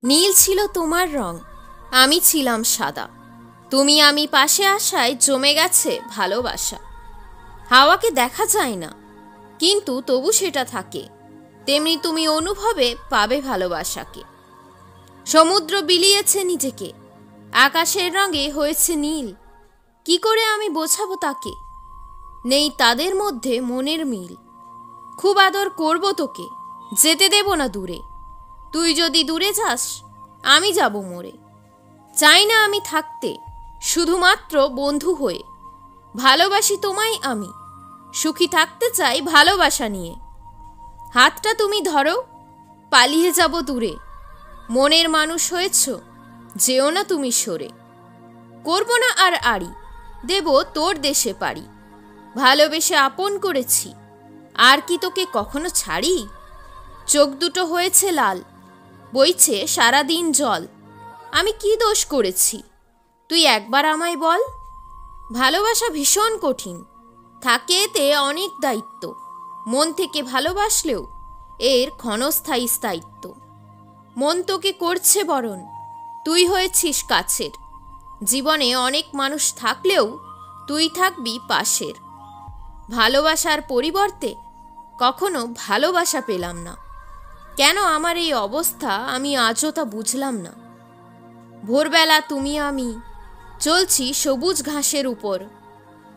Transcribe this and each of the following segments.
নীল ছিল তোমার রং, আমি ছিলাম সাদা। তুমি আমি পাশে আসায় জমে গেছে ভালোবাসা। হাওয়াকে দেখা যায় না, কিন্তু তবু সেটা থাকে। তেমনি তুমি অনুভবে পাবে ভালোবাসাকে। সমুদ্র বিলিয়েছে নিজেকে, আকাশের রঙে হয়েছে নীল। কি করে আমি বোঝাবো তাকে? নেই তাদের মধ্যে মনের মিল। খুব আদর করব তোকে, যেতে দেব না দূরে। তুই যদি দূরে যাস, আমি যাব মরে। চাই না আমি থাকতে শুধুমাত্র বন্ধু হয়ে। ভালোবাসি তোমায় আমি, সুখী থাকতে চাই ভালোবাসা নিয়ে। হাতটা তুমি ধরো, পালিয়ে যাব দূরে। মনের মানুষ হয়েছ, যেও না তুমি সরে। করব না আর আড়ি, দেব তোর দেশে পাড়ি। ভালোবেসে আপন করেছি, আর কি তোকে কখনো ছাড়ি? চোখ দুটো হয়েছে লাল, বইছে সারাদিন জল। আমি কি দোষ করেছি, তুই একবার আমায় বল। ভালোবাসা ভীষণ কঠিন, থাকে এতে অনেক দায়িত্ব। মন থেকে ভালোবাসলেও এর ক্ষণস্থায়ী স্থায়িত্ব। মন তোকে করছে বরণ, তুই হয়েছিস কাছের। জীবনে অনেক মানুষ থাকলেও তুই থাকবি পাশের। ভালোবাসার পরিবর্তে কখনো ভালোবাসা পেলাম না। কেন আমার এই অবস্থা আমি আজও তা বুঝলাম না। ভোরবেলা তুমি আমি চলছি সবুজ ঘাসের উপর।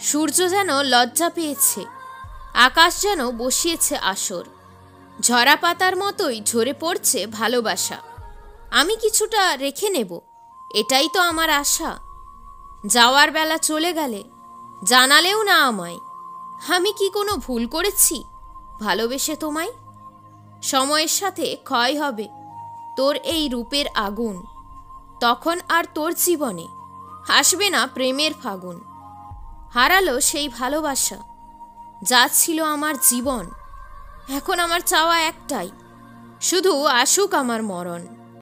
সূর্য যেন লজ্জা পেয়েছে, আকাশ যেন বসিয়েছে আসর। ঝরা পাতার মতোই ঝরে পড়ছে ভালোবাসা। আমি কিছুটা রেখে নেব, এটাই তো আমার আশা। যাওয়ার বেলা চলে গেলে জানালেও না আমায়। আমি কি কোনো ভুল করেছি ভালোবেসে তোমায়? সময়ের সাথে ক্ষয় হবে তোর এই রূপের আগুন। তখন আর তোর জীবনে আসবে না প্রেমের ফাগুন। হারালো সেই ভালোবাসা, যা ছিল আমার জীবন। এখন আমার চাওয়া একটাই, শুধু আসুক আমার মরণ।